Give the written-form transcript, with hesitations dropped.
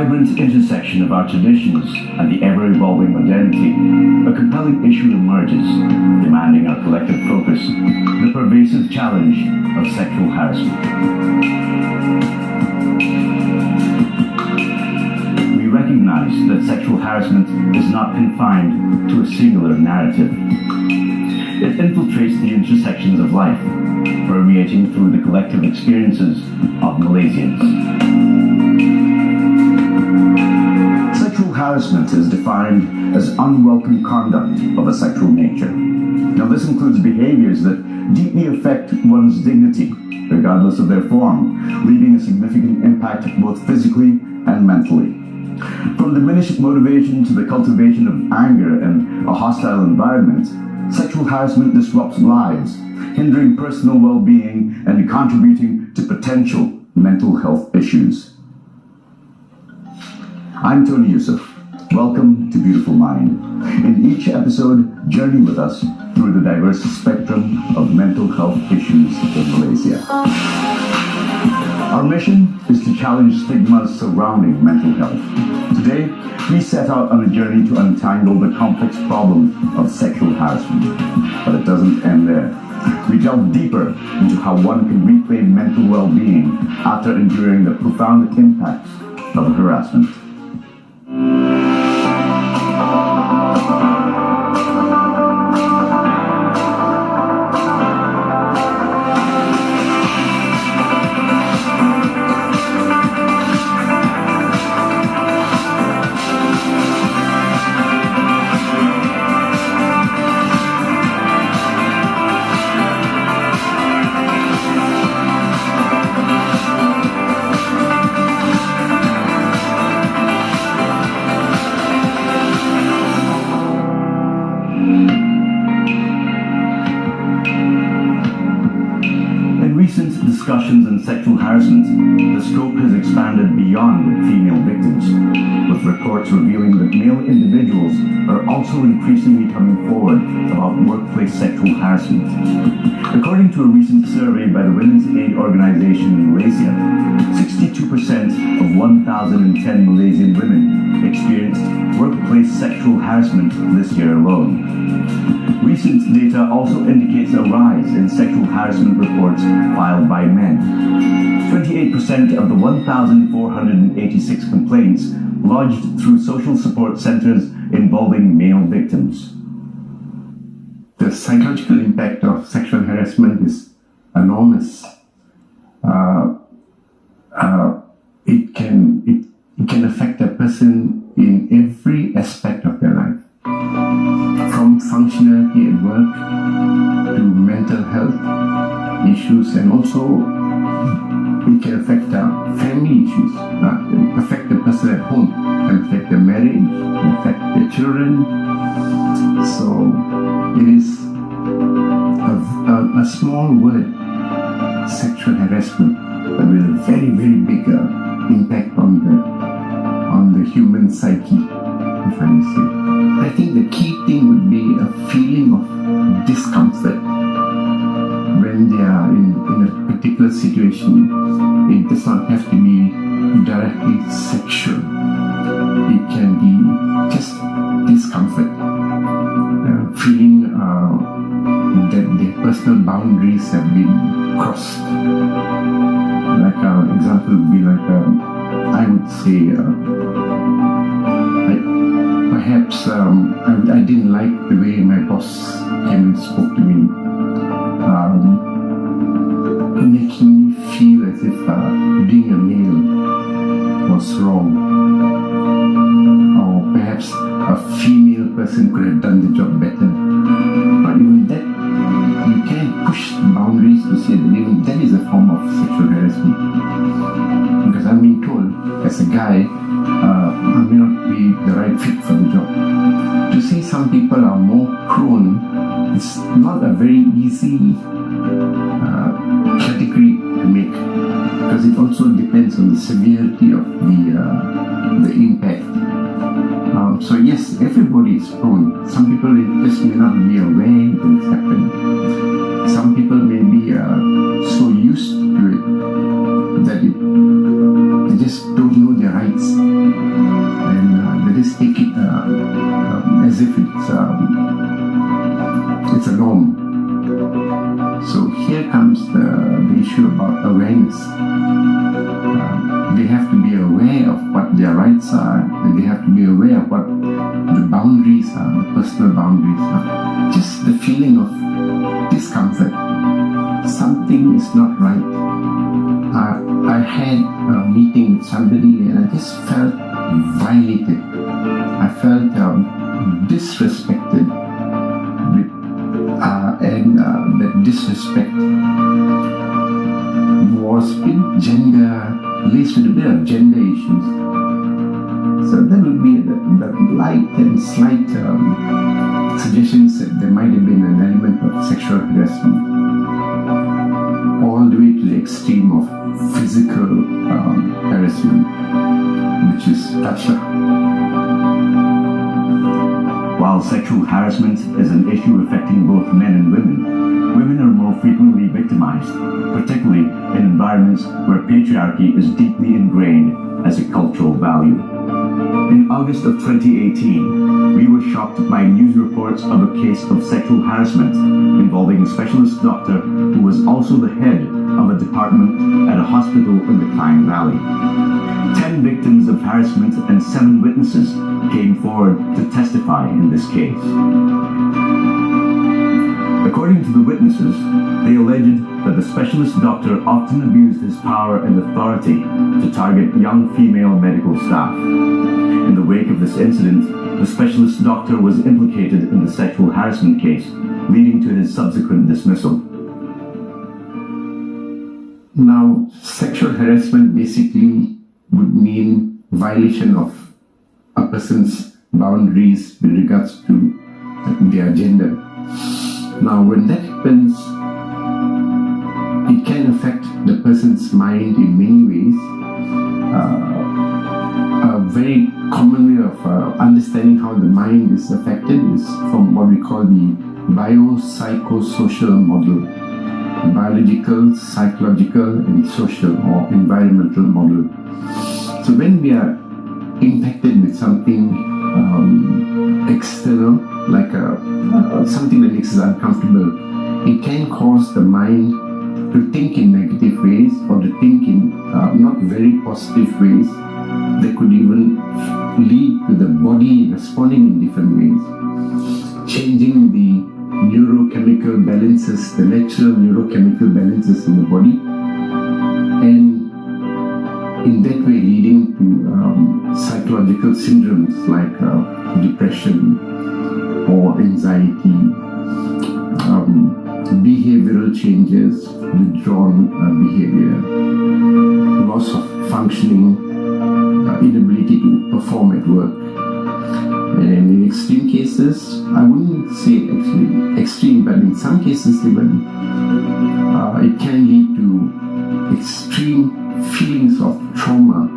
vibrant intersection of our traditions and the ever-evolving modernity, a compelling issue emerges, demanding our collective focus, the pervasive challenge of sexual harassment. We recognize that sexual harassment is not confined to a singular narrative. It infiltrates the intersections of life, permeating through the collective experiences of Malaysians. Sexual harassment is defined as unwelcome conduct of a sexual nature. Now, this includes behaviors that deeply affect one's dignity, regardless of their form, leaving a significant impact both physically and mentally. From diminished motivation to the cultivation of anger and a hostile environment, sexual harassment disrupts lives, hindering personal well-being and contributing to potential mental health issues. I'm Tony Yusuf. Welcome to Beautiful Mind. In each episode, journey with us through the diverse spectrum of mental health issues in Malaysia. Our mission is to challenge stigmas surrounding mental health. Today, we set out on a journey to untangle the complex problem of sexual harassment. But it doesn't end there. We delve deeper into how one can reclaim mental well-being after enduring the profound impacts of harassment. Discussions in sexual harassment, the scope has expanded beyond female victims, with reports revealing that male individuals are also increasingly coming forward about workplace sexual harassment. According to a recent survey by the Women's Aid Organization in Malaysia, 62% of 1,010 Malaysian women experienced workplace sexual harassment this year alone. Recent data also indicates a rise in sexual harassment reports filed by men. 28% of the 1,486 complaints lodged through social support centers involving male victims. The psychological impact of sexual harassment is enormous. It can affect a person in every aspect of their life, from functionality at work to mental health issues, and also it can affect family issues, affect the person at home, can affect their marriage, can affect their children. So it is a small word, sexual harassment, but with a very, very big impact on the human psyche, if I may say. I think the key thing would be a feeling of discomfort when they are in a particular situation. It does not have to be directly sexual. It can be just discomfort, feeling that their personal boundaries have been crossed. Like an example would be like, I would say, perhaps I didn't like the way my boss came and spoke to me, making me feel as if being a male was wrong, or perhaps a female person could have done the job better. But even that, you can push boundaries to say that even that is a form of sexual harassment. Because I'm being told, as a guy, I may not be the right fit for the job. To say some people are more prone, it's not a very easy category to make, because it also depends on the severity of the impact. So yes, everybody is prone. Some people just may not be aware that it's happened. Some people may be so used to it that they just don't know their rights. here comes the issue about awareness. They have to be aware of what their rights are, and they have to be aware of what the boundaries are, the personal boundaries are. Just the feeling of discomfort. Something is not right. I had a meeting with somebody and I just felt violated. I felt disrespected. And that disrespect was laced with a bit of gender issues. So that would be the light and slight suggestions that there might have been an element of sexual harassment, all the way to the extreme of physical harassment, which is touch-up. While sexual harassment is an issue affecting both men and women, women are more frequently victimized, particularly in environments where patriarchy is deeply ingrained as a cultural value. In August of 2018, we were shocked by news reports of a case of sexual harassment involving a specialist doctor who was also the head of a department at a hospital in the Klang Valley. 10 victims of harassment and 7 witnesses came forward to testify in this case. According to the witnesses, they alleged that the specialist doctor often abused his power and authority to target young female medical staff. In the wake of this incident, the specialist doctor was implicated in the sexual harassment case, leading to his subsequent dismissal. Now, sexual harassment basically would mean violation of a person's boundaries with regards to their gender. Now, when that happens, it can affect the person's mind in many ways. A very common way of understanding how the mind is affected is from what we call the biopsychosocial model. Biological, psychological, and social or environmental model. So when we are impacted with something external, like something that makes us uncomfortable, it can cause the mind to think in negative ways or to think in not very positive ways that could even lead to the body responding in different ways, changing the neurochemical balances, the natural neurochemical balances in the body, and in that way leading to psychological syndromes like depression or anxiety, behavioral changes, withdrawn behavior, loss of functioning, inability to perform at work. And in extreme cases, I wouldn't say actually extreme, but in some cases even, it can lead to extreme feelings of trauma